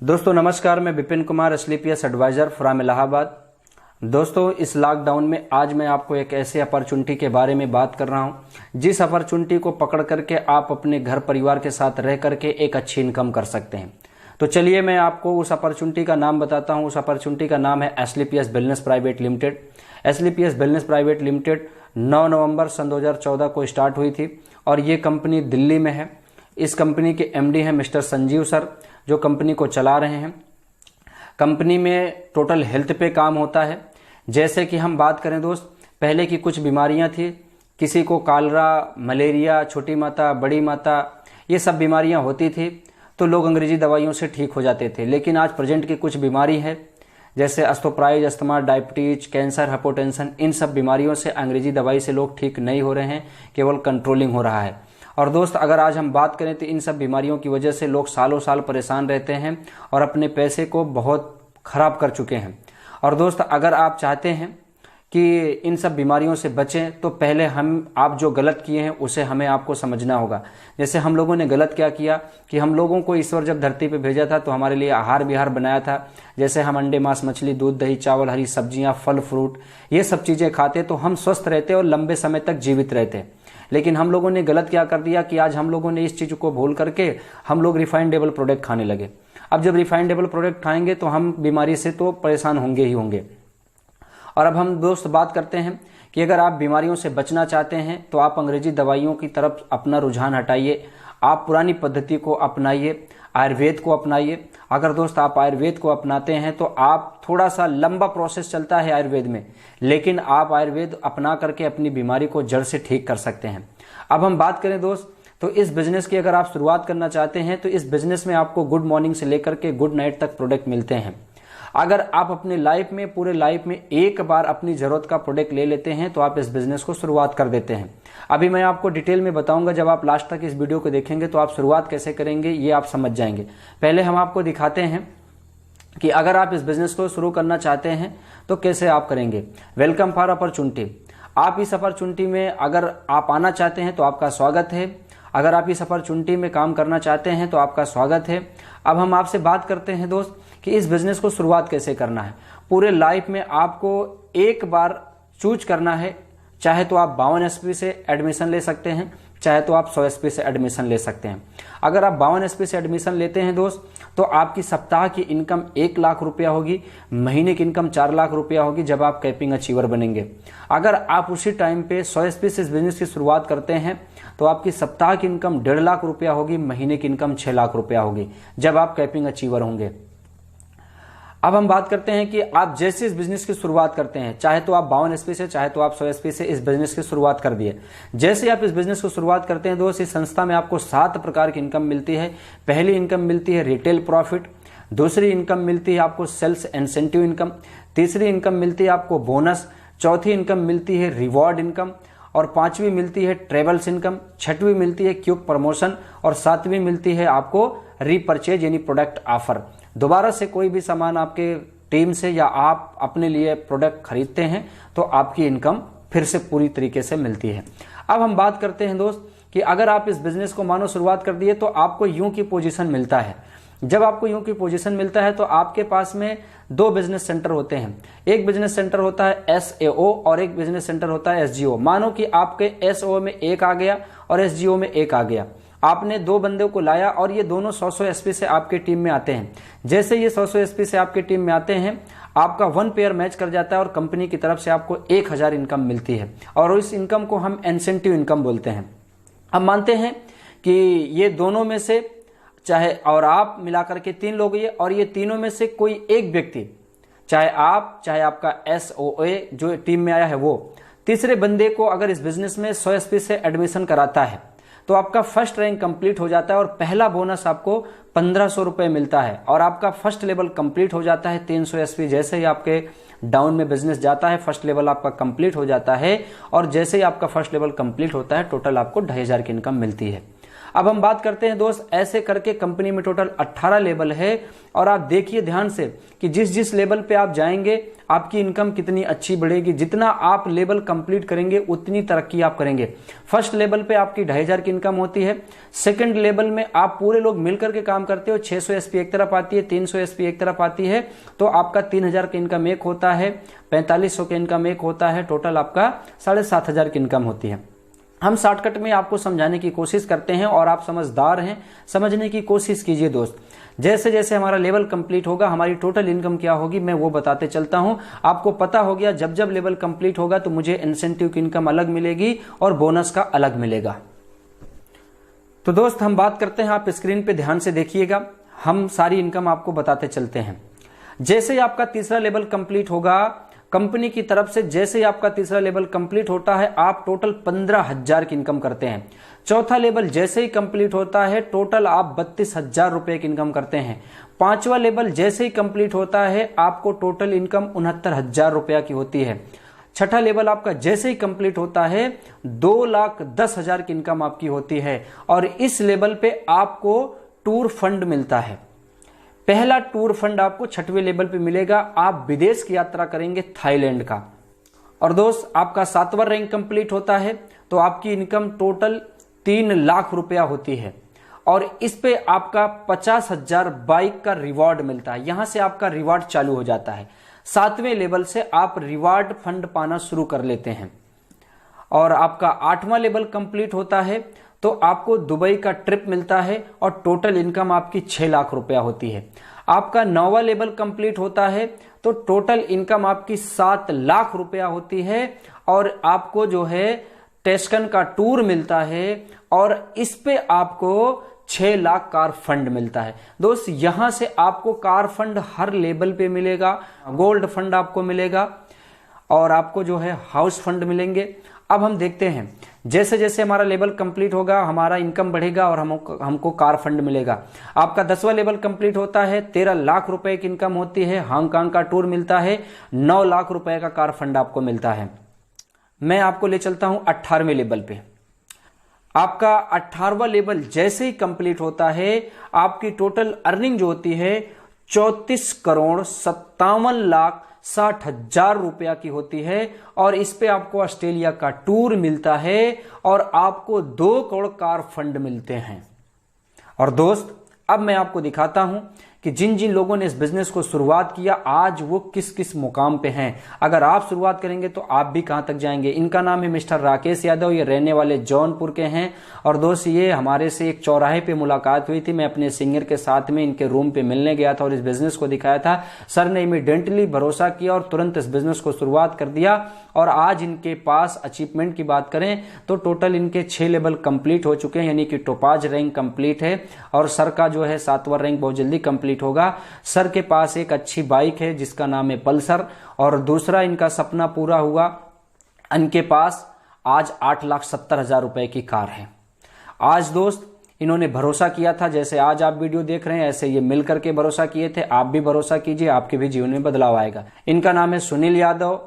दोस्तों नमस्कार, मैं विपिन कुमार, एसलीपीएस एडवाइजर फ्रॉम इलाहाबाद। दोस्तों इस लॉकडाउन में आज मैं आपको एक ऐसे अपॉर्चुनिटी के बारे में बात कर रहा हूं जिस अपॉर्चुनिटी को पकड़ करके आप अपने घर परिवार के साथ रह करके एक अच्छी इनकम कर सकते हैं। तो चलिए मैं आपको उस अपॉर्चुनिटी का नाम बताता हूं। उस अपॉर्चुनिटी का नाम है SLPS wellness private limited. SLPS wellness private limited 9 नवंबर सन 2014 को स्टार्ट हुई थी और ये कंपनी दिल्ली में है। इस कंपनी के एमडी हैं मिस्टर संजीव सर, जो कंपनी को चला रहे हैं। कंपनी में टोटल हेल्थ पे काम होता है। जैसे कि हम बात करें दोस्त, पहले की कुछ बीमारियां थी, किसी को कालरा, मलेरिया, छोटी माता, बड़ी माता, ये सब बीमारियां होती थी तो लोग अंग्रेजी दवाइयों से ठीक हो जाते थे। लेकिन आज प्रेजेंट की कुछ बीमारी है जैसे अस्थोप्राइज, अस्थमा, डायबिटीज, कैंसर, हाइपोटेंशन, इन सब बीमारियों से अंग्रेजी दवाई से लोग ठीक नहीं हो रहे हैं, केवल कंट्रोलिंग हो रहा है। और दोस्त अगर आज हम बात करें तो इन सब बीमारियों की वजह से लोग सालों साल परेशान रहते हैं और अपने पैसे को बहुत खराब कर चुके हैं। और दोस्त अगर आप चाहते हैं कि इन सब बीमारियों से बचें तो पहले आप जो गलत किए हैं उसे हमें आपको समझना होगा। जैसे हम लोगों ने गलत क्या किया कि हम लोगों को ईश्वर जब धरती पे भेजा था तो हमारे लिए आहार विहार बनाया था। जैसे हम अंडे, मांस, मछली, दूध, दही, चावल, हरी सब्जियां, फल, फ्रूट, ये सब चीजें खाते तो हम स्वस्थ रहते और लंबे समय तक जीवित रहते। लेकिन हम लोगों ने गलत क्या कर दिया कि आज हम लोगों ने इस चीज को भूल करके हम लोग रिफाइंडेबल प्रोडक्ट खाने लगे। अब जब रिफाइंडेबल प्रोडक्ट खाएंगे तो हम बीमारी से तो परेशान होंगे ही होंगे। और अब हम दोस्त बात करते हैं कि अगर आप बीमारियों से बचना चाहते हैं तो आप अंग्रेजी दवाइयों की तरफ अपना रुझान हटाइए, आप पुरानी पद्धति को अपनाइए, आयुर्वेद को अपनाइए। अगर दोस्त आप आयुर्वेद को अपनाते हैं तो आप थोड़ा सा लंबा प्रोसेस चलता है आयुर्वेद में, लेकिन आप आयुर्वेद अपना करके अपनी बीमारी को जड़ से ठीक कर सकते हैं। अब हम बात करें दोस्त तो इस बिजनेस की अगर आप शुरुआत करना चाहते हैं तो इस बिजनेस में आपको गुड मॉर्निंग से लेकर के गुड नाइट तक प्रोडक्ट मिलते हैं। अगर आप अपने लाइफ में, पूरे लाइफ में एक बार अपनी जरूरत का प्रोडक्ट ले लेते हैं तो आप इस बिजनेस को शुरुआत कर देते हैं। अभी मैं आपको डिटेल में बताऊंगा, जब आप लास्ट तक इस वीडियो को देखेंगे तो आप शुरुआत कैसे करेंगे ये आप समझ जाएंगे। पहले हम आपको दिखाते हैं कि अगर आप इस बिजनेस को शुरू करना चाहते हैं तो कैसे आप करेंगे। Welcome for opportunity. आप इस अपॉर्चुनिटी में अगर आप आना चाहते हैं तो आपका स्वागत है। अगर आप इस अपॉर्चुनिटी में काम करना चाहते हैं तो आपका स्वागत है। अब हम आपसे बात करते हैं दोस्त कि इस बिजनेस को शुरुआत कैसे करना है। पूरे लाइफ में आपको एक बार चूज करना है, चाहे तो आप 52 एसपी से एडमिशन ले सकते हैं, चाहे तो आप 100 एसपी से एडमिशन ले सकते हैं। अगर आप 52 एसपी से एडमिशन लेते हैं दोस्त तो आपकी सप्ताह की इनकम 1 लाख रुपया होगी, महीने की इनकम 4 लाख रुपया होगी जब आप कैपिंग अचीवर बनेंगे। अगर आप उसी टाइम पे 100 एसपी से इस बिजनेस की शुरुआत करते हैं तो आपकी सप्ताह की इनकम 1.5 लाख रुपया होगी, महीने की इनकम 6 लाख रुपया होगी जब आप कैपिंग अचीवर होंगे। अब हम बात करते हैं कि आप जैसे इस बिजनेस की शुरुआत करते हैं, चाहे तो आप 52 एसपी से, चाहे तो आप 100 एसपी से इस बिजनेस की शुरुआत कर दिए। जैसे आप इस बिजनेस को शुरुआत करते हैं दोस्त, इस संस्था में आपको 7 प्रकार की इनकम मिलती है। पहली इनकम मिलती है रिटेल प्रॉफिट, दूसरी इनकम मिलती है आपको सेल्स इंसेंटिव इनकम, तीसरी इनकम मिलती है आपको बोनस, चौथी इनकम मिलती है रिवॉर्ड इनकम, और 5वीं मिलती है ट्रेवल्स इनकम, 6वीं मिलती है क्यूब प्रमोशन, और 7वीं मिलती है आपको रीपरचेज यानी प्रोडक्ट ऑफर। दोबारा से कोई भी सामान आपके टीम से या आप अपने लिए प्रोडक्ट खरीदते हैं तो आपकी इनकम फिर से पूरी तरीके से मिलती है। अब हम बात करते हैं दोस्त कि अगर आप इस बिजनेस को मानो शुरुआत कर दिए तो आपको यूं की पोजीशन मिलता है। जब आपको यूं की पोजीशन मिलता है तो आपके पास में 2 बिजनेस सेंटर होते हैं। एक बिजनेस सेंटर होता है SAO और एक बिजनेस सेंटर होता है SGO। मानो कि आपके SO में 1 आ गया और SGO में 1 आ गया। आपने 2 बंदों को लाया और ये दोनों 100 एसपी से आपके टीम में आते हैं। जैसे ये 100 एसपी से आपके टीम में आते हैं, आपका 1 पेयर मैच कर जाता है और कंपनी की तरफ से आपको 1000 इनकम मिलती है और इस इनकम को हम इंसेंटिव इनकम बोलते हैं। अब मानते हैं कि ये दोनों में से चाहे और आप मिलाकर के 3 लोग ये, और ये तीनों में से कोई एक व्यक्ति, चाहे आप चाहे आपका SOA जो टीम में आया है वो, तीसरे बंदे को अगर इस बिजनेस में 100 एसपी से एडमिशन कराता है तो आपका फर्स्ट रैंक कंप्लीट हो जाता है और पहला बोनस आपको 1500 रुपए मिलता है और आपका फर्स्ट लेवल कंप्लीट हो जाता है 300 एसपी। जैसे ही आपके डाउन में बिजनेस जाता है फर्स्ट लेवल आपका कंप्लीट हो जाता है और जैसे ही आपका फर्स्ट लेवल कंप्लीट होता है टोटल आपको 2500 की इनकम मिलती है। अब हम बात करते हैं दोस्त, ऐसे करके कंपनी में टोटल 18 लेवल है और आप देखिए ध्यान से कि जिस जिस लेवल पे आप जाएंगे आपकी इनकम कितनी अच्छी बढ़ेगी। जितना आप लेवल कंप्लीट करेंगे उतनी तरक्की आप करेंगे। फर्स्ट लेवल पे आपकी 2500 की इनकम होती है। सेकंड लेवल में आप पूरे लोग मिलकर के काम करते हो, 600 एसपी एक तरफ आती है, 300 एसपी एक तरफ आती है, तो आपका 3000 का इनकम एक होता है, 4500 का इनकम एक होता है, टोटल आपका 7500 की इनकम होती है। हम शॉर्टकट में आपको समझाने की कोशिश करते हैं और आप समझदार हैं, समझने की कोशिश कीजिए दोस्त। जैसे जैसे हमारा लेवल कंप्लीट होगा हमारी टोटल इनकम क्या होगी मैं वो बताते चलता हूं। आपको पता हो गया जब जब लेवल कंप्लीट होगा तो मुझे इंसेंटिव की इनकम अलग मिलेगी और बोनस का अलग मिलेगा। तो दोस्त हम बात करते हैं, आप स्क्रीन पे ध्यान से देखिएगा, हम सारी इनकम आपको बताते चलते हैं। जैसे ही आपका तीसरा लेवल कंप्लीट होगा कंपनी की तरफ से, जैसे ही आपका तीसरा लेवल कंप्लीट होता है आप टोटल 15,000 की इनकम करते हैं। चौथा लेवल जैसे ही कंप्लीट होता है टोटल आप 32,000 रुपए की इनकम करते हैं। पांचवा लेवल जैसे ही कंप्लीट होता है आपको टोटल इनकम 69,000 रुपया की होती है। छठा लेवल आपका जैसे ही कंप्लीट होता है 2,10,000 की इनकम आपकी होती है और इस लेवल पे आपको टूर फंड मिलता है। पहला टूर फंड आपको 6वें लेवल पे मिलेगा, आप विदेश की यात्रा करेंगे थाईलैंड का। और दोस्त आपका 7वां रैंक कंप्लीट होता है तो आपकी इनकम टोटल 3 लाख रुपया होती है और इस पे आपका 50,000 बाइक का रिवॉर्ड मिलता है। यहां से आपका रिवॉर्ड चालू हो जाता है। 7वें लेवल से आप रिवॉर्ड फंड पाना शुरू कर लेते हैं और आपका 8वां लेवल कंप्लीट होता है तो आपको दुबई का ट्रिप मिलता है और टोटल इनकम आपकी 6 लाख रुपया होती है। आपका 9वां लेवल कंप्लीट होता है तो टोटल इनकम आपकी 7 लाख रुपया होती है और आपको जो है टेस्कन का टूर मिलता है और इस पे आपको 6 लाख कार फंड मिलता है। दोस्त यहां से आपको कार फंड हर लेवल पे मिलेगा, गोल्ड फंड आपको मिलेगा और आपको जो है हाउस फंड मिलेंगे। अब हम देखते हैं जैसे जैसे हमारा लेवल कंप्लीट होगा हमारा इनकम बढ़ेगा और हमको कार फंड मिलेगा। आपका 10वां लेवल कंप्लीट होता है, 13 लाख रुपए की इनकम होती है, हांगकांग का टूर मिलता है, 9 लाख रुपए का कार फंड आपको मिलता है। मैं आपको ले चलता हूं 18वें लेवल पे। आपका 18वां लेवल जैसे ही कंप्लीट होता है आपकी टोटल अर्निंग जो होती है 34,57,60,000 रुपया की होती है और इस पे आपको ऑस्ट्रेलिया का टूर मिलता है और आपको 2 करोड़ कार फंड मिलते हैं। और दोस्त अब मैं आपको दिखाता हूं कि जिन जिन लोगों ने इस बिजनेस को शुरुआत किया आज वो किस किस मुकाम पे हैं। अगर आप शुरुआत करेंगे तो आप भी कहां तक जाएंगे। इनका नाम है मिस्टर राकेश यादव, ये रहने वाले जौनपुर के हैं। और दोस्त ये हमारे से एक चौराहे पे मुलाकात हुई थी, मैं अपने सिंगर के साथ में इनके रूम पे मिलने गया था और इस बिजनेस को दिखाया था। सर ने इमीडिएटली भरोसा किया और तुरंत इस बिजनेस को शुरुआत कर दिया और आज इनके पास अचीवमेंट की बात करें तो टोटल इनके 6 लेवल कंप्लीट हो चुके हैं, यानी कि टोपाज रैंक कंप्लीट है और सर का जो है 7वां रैंक बहुत जल्दी कंप्लीट होगा। सर के पास एक अच्छी बाइक है जिसका नाम है पल्सर और दूसरा इनका सपना पूरा हुआ, इनके पास आज 8,70,000 रुपए की कार है। आज दोस्त इन्होंने भरोसा किया था, जैसे आज आप वीडियो देख रहे हैं ऐसे ये मिलकर के भरोसा किए थे। आप भी भरोसा कीजिए, आपके भी जीवन में बदलाव आएगा। इनका नाम है सुनील यादव,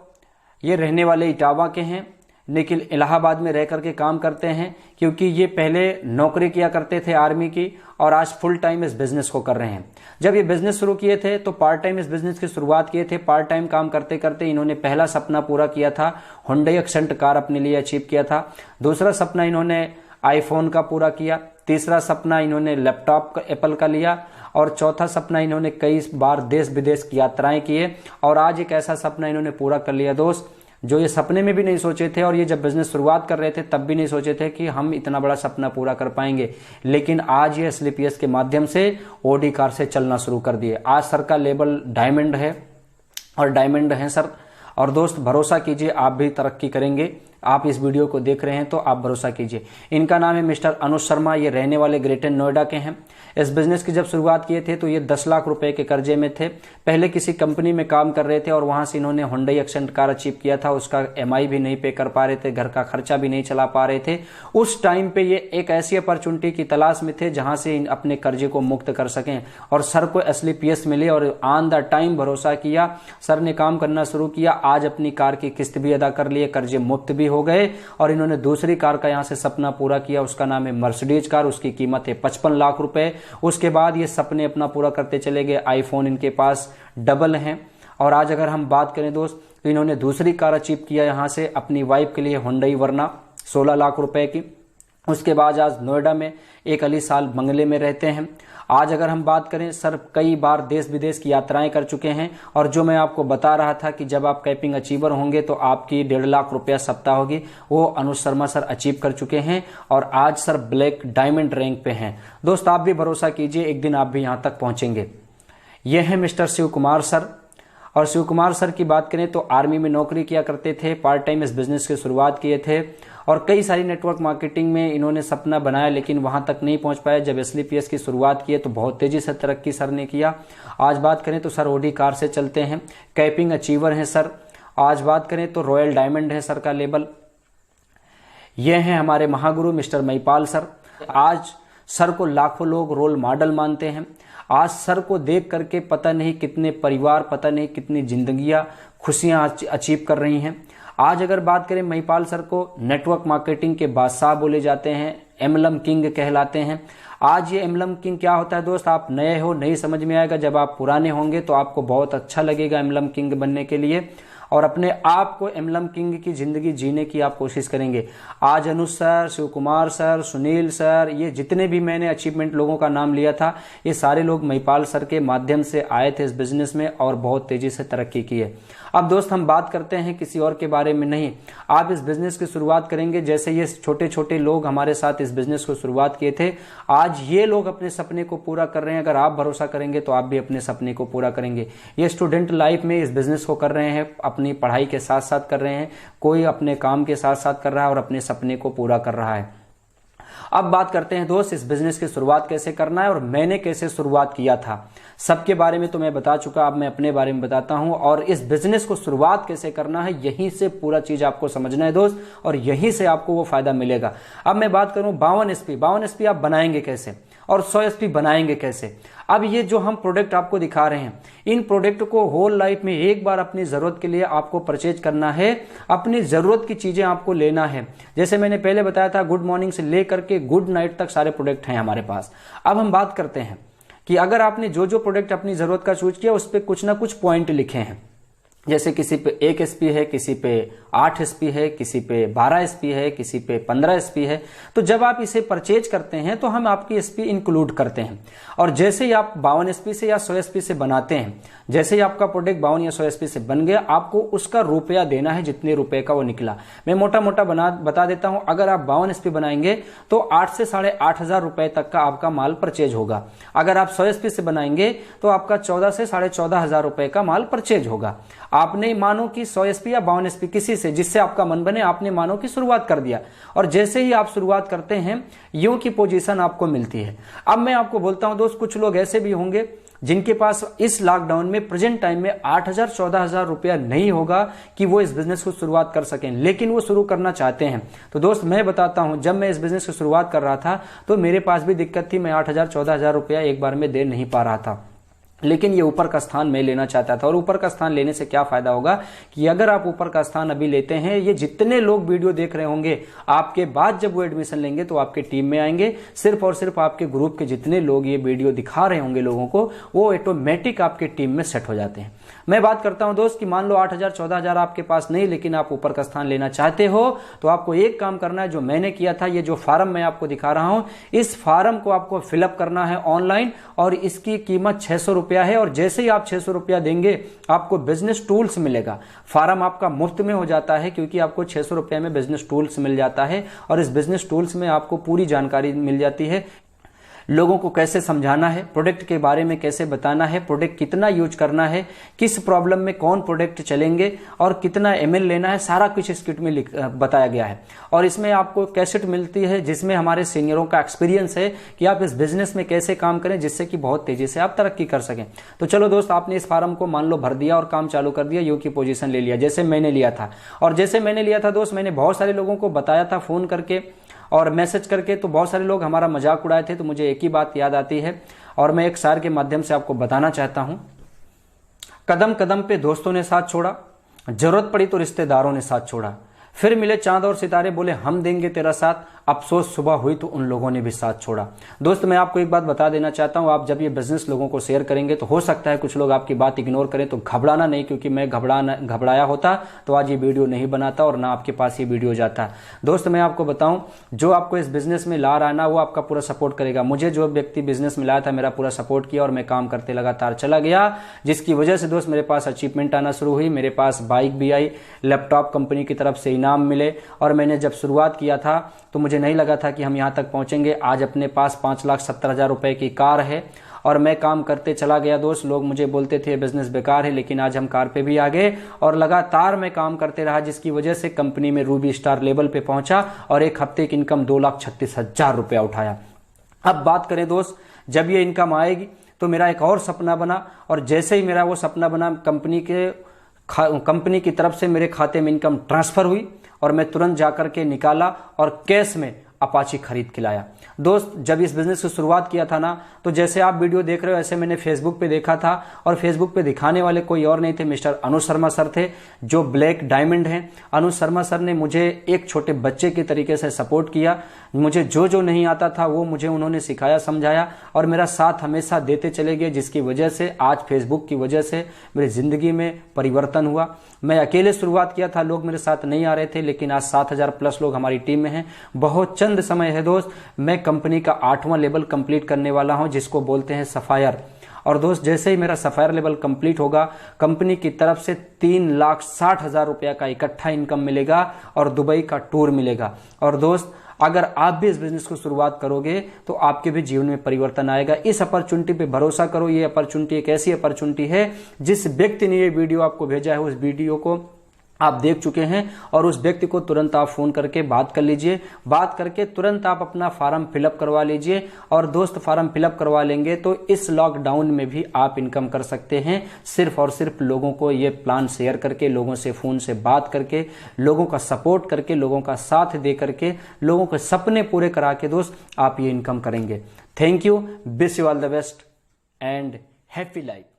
ये रहने वाले इटावा के हैं लेकिन इलाहाबाद में रह करके काम करते हैं क्योंकि ये पहले नौकरी किया करते थे आर्मी की और आज फुल टाइम इस बिजनेस को कर रहे हैं। जब ये बिजनेस शुरू किए थे तो पार्ट टाइम इस बिजनेस की शुरुआत किए थे। पार्ट टाइम काम करते करते इन्होंने पहला सपना पूरा किया था, Hyundai एक्सेंट कार अपने लिए अचीव किया था। दूसरा सपना इन्होंने आईफोन का पूरा किया। तीसरा सपना इन्होंने लैपटॉप का एप्पल का लिया और चौथा सपना इन्होंने कई बार देश विदेश की यात्राएं किए और आज एक ऐसा सपना इन्होंने पूरा कर लिया दोस्त जो ये सपने में भी नहीं सोचे थे। और ये जब बिजनेस शुरुआत कर रहे थे तब भी नहीं सोचे थे कि हम इतना बड़ा सपना पूरा कर पाएंगे, लेकिन आज ये SLPS के माध्यम से OD कार से चलना शुरू कर दिए। आज सर का लेवल डायमंड है और डायमंड है सर। और दोस्त भरोसा कीजिए आप भी तरक्की करेंगे। आप इस वीडियो को देख रहे हैं तो आप भरोसा कीजिए। इनका नाम है मिस्टर अनुज शर्मा, ये रहने वाले ग्रेटर नोएडा के हैं। इस बिजनेस की जब शुरुआत किए थे तो ये 10 लाख रुपए के कर्जे में थे। पहले किसी कंपनी में काम कर रहे थे और वहां से इन्होंने Hyundai एक्सेंट कार अचीव किया था। उसका MI भी नहीं पे कर पा रहे थे, घर का खर्चा भी नहीं चला पा रहे थे। उस टाइम पे ये एक ऐसी अपॉर्चुनिटी की तलाश में थे जहां से अपने कर्जे को मुक्त कर सकें और सर को SLPS मिले और ऑन द टाइम भरोसा किया। सर ने काम करना शुरू किया, आज अपनी कार की किस्त भी अदा कर लिए, कर्जे मुक्त भी हो गए और इन्होंने दूसरी कार का यहाँ से सपना पूरा किया। उसका नाम है मर्सिडीज कार, उसकी कीमत है 55 लाख रुपए। उसके बाद ये सपने अपना पूरा करते चले गए। आईफोन इनके पास डबल हैं। और आज अगर हम बात करें दोस्त, तो इन्होंने दूसरी कार अचीव किया यहाँ से अपनी वाइफ के लिए, हुंडई वरना 16 लाख रुपए की। उसके बाद आज नोएडा में एक आलीशान बंगले में रहते हैं। आज अगर हम बात करें, सर कई बार देश विदेश की यात्राएं कर चुके हैं, और जो मैं आपको बता रहा था कि जब आप कैपिंग अचीवर होंगे तो आपकी 1.5 लाख रुपया सप्ताह होगी, वो अनुज शर्मा सर अचीव कर चुके हैं और आज सर ब्लैक डायमंड रैंक पे हैं। दोस्त आप भी भरोसा कीजिए, एक दिन आप भी यहां तक पहुंचेंगे। ये हैं मिस्टर शिव कुमार सर। और शिव कुमार सर की बात करें तो आर्मी में नौकरी किया करते थे, पार्ट टाइम इस बिजनेस की शुरुआत किए थे और कई सारी नेटवर्क मार्केटिंग में इन्होंने सपना बनाया, लेकिन वहां तक नहीं पहुंच पाया। जब SLPS की शुरुआत की तो बहुत तेजी से तरक्की सर ने किया। आज बात करें तो सर ओडी कार से चलते हैं, कैपिंग अचीवर हैं सर। आज बात करें तो रॉयल डायमंड है सर का लेबल। ये हैं हमारे महागुरु मिस्टर महिपाल सर। आज सर को लाखों लोग रोल मॉडल मानते हैं। आज सर को देख करके पता नहीं कितने परिवार, पता नहीं कितनी जिंदगियां, खुशियां अचीव कर रही हैं। आज अगर बात करें, महिपाल सर को नेटवर्क मार्केटिंग के बादशाह बोले जाते हैं, एमएलएम किंग कहलाते हैं। आज ये एमएलएम किंग क्या होता है दोस्त, आप नए हो नहीं समझ में आएगा, जब आप पुराने होंगे तो आपको बहुत अच्छा लगेगा एमएलएम किंग बनने के लिए, और अपने आप को एमएलएम किंग की जिंदगी जीने की आप कोशिश करेंगे। आज Anuj sir, Shiv Kumar sir, Sunil sir, ये जितने भी मैंने अचीवमेंट लोगों का नाम लिया था, ये सारे लोग महिपाल सर के माध्यम से आए थे इस बिजनेस में और बहुत तेजी से तरक्की की है। अब दोस्त हम बात करते हैं किसी और के बारे में नहीं, आप इस बिजनेस की शुरुआत करेंगे जैसे ये छोटे छोटे लोग हमारे साथ इस बिजनेस को शुरुआत किए थे, आज ये लोग अपने सपने को पूरा कर रहे हैं। अगर आप भरोसा करेंगे तो आप भी अपने सपने को पूरा करेंगे। ये स्टूडेंट लाइफ में इस बिजनेस को कर रहे हैं, अपनी पढ़ाई के साथ साथ कर रहे हैं, कोई अपने काम के साथ साथ कर रहा है और अपने सपने को पूरा कर रहा है। अब बात करते हैं दोस्त, इस बिजनेस की शुरुआत कैसे करना है और मैंने कैसे शुरुआत किया था। सबके बारे में तो मैं बता चुका, अब मैं अपने बारे में बताता हूं। और इस बिजनेस को शुरुआत कैसे करना है, यहीं से पूरा चीज आपको समझना है दोस्त, और यहीं से आपको वो फायदा मिलेगा। अब मैं बात करूं 52 SP आप बनाएंगे कैसे और 100 SP बनाएंगे कैसे। अब ये जो हम प्रोडक्ट आपको दिखा रहे हैं, इन प्रोडक्ट को होल लाइफ में एक बार अपनी जरूरत के लिए आपको परचेज करना है, अपनी जरूरत की चीजें आपको लेना है। जैसे मैंने पहले बताया था, गुड मॉर्निंग से लेकर के गुड नाइट तक सारे प्रोडक्ट हैं हमारे पास। अब हम बात करते हैं कि अगर आपने जो जो प्रोडक्ट अपनी जरूरत का चूज किया उस पर कुछ ना कुछ पॉइंट लिखे हैं, जैसे किसी पे 1 SP है, किसी पे 8 SP है, किसी पे 12 SP है, किसी पे 15 SP है। तो जब आप इसे परचेज करते हैं तो हम आपकी SP इंक्लूड करते हैं, और जैसे ही आप 52 SP से या 100 SP से बनाते हैं, जैसे ही आपका प्रोडक्ट 52 या 100 SP से बन गया, आपको उसका रुपया देना है जितने रुपए का वो निकला। मैं मोटा मोटा बता देता हूं, अगर आप 52 SP बनाएंगे तो 8 से 8,500 रुपए तक का आपका माल परचेज होगा। अगर आप 100 SP से बनाएंगे तो आपका 14 से 14,500 रुपए का माल परचेज होगा। आपने मानो कि 100 SP या 52 SP किसी से, जिससे आपका मन बने, आपने मानो कि शुरुआत कर दिया, और जैसे ही आप शुरुआत करते हैं यूं की पोजीशन आपको मिलती है। अब मैं आपको बोलता हूं दोस्त, कुछ लोग ऐसे भी होंगे जिनके पास इस लॉकडाउन में प्रेजेंट टाइम में 8,000 14,000 रुपया नहीं होगा कि वो इस बिजनेस को शुरुआत कर सकें, लेकिन वो शुरू करना चाहते हैं। तो दोस्त मैं बताता हूं, जब मैं इस बिजनेस की शुरुआत कर रहा था तो मेरे पास भी दिक्कत थी, मैं 8,000 14,000 रुपया एक बार में दे नहीं पा रहा था, लेकिन ये ऊपर का स्थान मैं लेना चाहता था। और ऊपर का स्थान लेने से क्या फायदा होगा कि अगर आप ऊपर का स्थान अभी लेते हैं, ये जितने लोग वीडियो देख रहे होंगे आपके बाद जब वो एडमिशन लेंगे तो आपके टीम में आएंगे, सिर्फ और सिर्फ आपके ग्रुप के जितने लोग ये वीडियो दिखा रहे होंगे लोगों को, वो ऑटोमेटिक आपके टीम में सेट हो जाते हैं। मैं बात करता हूं दोस्त कि मान लो 8,000 14,000 आपके पास नहीं, लेकिन आप ऊपर का स्थान लेना चाहते हो, तो आपको एक काम करना है जो मैंने किया था। ये जो फार्म मैं आपको दिखा रहा हूं, इस फार्म को आपको फिलअप करना है ऑनलाइन, और इसकी कीमत 600 रुपया है। और जैसे ही आप 600 रुपया देंगे आपको बिजनेस टूल्स मिलेगा। फार्म आपका मुफ्त में हो जाता है क्योंकि आपको 600 रुपये में बिजनेस टूल्स मिल जाता है, और इस बिजनेस टूल्स में आपको पूरी जानकारी मिल जाती है। लोगों को कैसे समझाना है, प्रोडक्ट के बारे में कैसे बताना है, प्रोडक्ट कितना यूज करना है, किस प्रॉब्लम में कौन प्रोडक्ट चलेंगे और कितना ml लेना है, सारा कुछ इस किट में बताया गया है। और इसमें आपको कैसेट मिलती है जिसमें हमारे सीनियरों का एक्सपीरियंस है कि आप इस बिजनेस में कैसे काम करें जिससे कि बहुत तेजी से आप तरक्की कर सकें। तो चलो दोस्त, आपने इस फार्म को मान लो भर दिया और काम चालू कर दिया, यू की पोजीशन ले लिया जैसे मैंने लिया था। और जैसे मैंने लिया था दोस्त, मैंने बहुत सारे लोगों को बताया था फोन करके और मैसेज करके, तो बहुत सारे लोग हमारा मजाक उड़ाए थे। तो मुझे एक ही बात याद आती है और मैं एक शायर के माध्यम से आपको बताना चाहता हूं। कदम कदम पे दोस्तों ने साथ छोड़ा, जरूरत पड़ी तो रिश्तेदारों ने साथ छोड़ा, फिर मिले चांद और सितारे, बोले हम देंगे तेरा साथ। अफसोस सुबह हुई तो उन लोगों ने भी साथ छोड़ा। दोस्त मैं आपको एक बात बता देना चाहता हूं, आप जब ये बिजनेस लोगों को शेयर करेंगे तो हो सकता है कुछ लोग आपकी बात इग्नोर करें, तो घबराना नहीं, क्योंकि मैं घबराया होता तो आज ये वीडियो नहीं बनाता और ना आपके पास ये वीडियो जाता। दोस्त मैं आपको बताऊं, जो आपको इस बिजनेस में ला रहा है ना, वो आपका पूरा सपोर्ट करेगा। मुझे जो व्यक्ति बिजनेस में लाया था, मेरा पूरा सपोर्ट किया और मैं काम करते लगातार चला गया, जिसकी वजह से दोस्त मेरे पास अचीवमेंट आना शुरू हुई। मेरे पास बाइक भी आई, लैपटॉप कंपनी की तरफ से इनाम मिले, और मैंने जब शुरुआत किया था तो मुझे नहीं लगा था कि हम यहां तक पहुंचेंगे। आज अपने पास 5,70,000 रुपए की कार है और मैं काम करते चला गया। दोस्त लोग मुझे बोलते थे बिजनेस बेकार है, लेकिन आज हम कार पे भी आ गए और लगातार मैं काम करते रहा, जिसकी वजह से कंपनी में रूबी स्टार लेवल पे पहुंचा और एक हफ्ते की इनकम 2,36,000 रुपया उठाया। अब बात करें दोस्त, जब ये इनकम आएगी तो मेरा एक और सपना बना, और जैसे ही मेरा वो सपना बना, कंपनी की तरफ से मेरे खाते में इनकम ट्रांसफर हुई और मैं तुरंत जाकर के निकाला और कैश में अपाची खरीद के लाया। दोस्त जब इस बिजनेस की शुरुआत किया था ना, तो जैसे आप वीडियो देख रहे हो ऐसे मैंने फेसबुक पे देखा था, और फेसबुक पे दिखाने वाले कोई और नहीं थे, मिस्टर अनुज शर्मा सर थे, जो ब्लैक डायमंड हैं। अनुज शर्मा सर ने मुझे एक छोटे बच्चे के तरीके से सपोर्ट किया। मुझे जो नहीं आता था वो मुझे उन्होंने सिखाया, समझाया और मेरा साथ हमेशा देते चले गए, जिसकी वजह से आज फेसबुक की वजह से मेरी जिंदगी में परिवर्तन हुआ। मैं अकेले शुरुआत किया था, लोग मेरे साथ नहीं आ रहे थे, लेकिन आज 7,000 प्लस लोग हमारी टीम में हैं। बहुत चंद समय है दोस्त, मैं कंपनी का 8वां लेवल कंप्लीट करने वाला हूं, जिसको बोलते हैं सफायर। और दोस्त जैसे ही मेरा सफायर लेवल कंप्लीट होगा, कंपनी की तरफ से 3,60,000 रुपया का इकट्ठा इनकम मिलेगा और दुबई का टूर मिलेगा। और दोस्त अगर आप भी इस बिजनेस को शुरुआत करोगे तो आपके भी जीवन में परिवर्तन आएगा। इस अपॉर्चुनिटी पे भरोसा करो। ये अपॉर्चुनिटी एक ऐसी अपॉर्चुनिटी है, जिस व्यक्ति ने ये वीडियो आपको भेजा है, उस वीडियो को आप देख चुके हैं और उस व्यक्ति को तुरंत आप फोन करके बात कर लीजिए। बात करके तुरंत आप अपना फॉर्म फिलअप करवा लीजिए। और दोस्त फॉर्म फिलअप करवा लेंगे तो इस लॉकडाउन में भी आप इनकम कर सकते हैं, सिर्फ और सिर्फ लोगों को ये प्लान शेयर करके, लोगों से फोन से बात करके, लोगों का सपोर्ट करके, लोगों का साथ दे करके, लोगों के सपने पूरे करा के दोस्त आप ये इनकम करेंगे। Thank you, wish you all the best and happy life.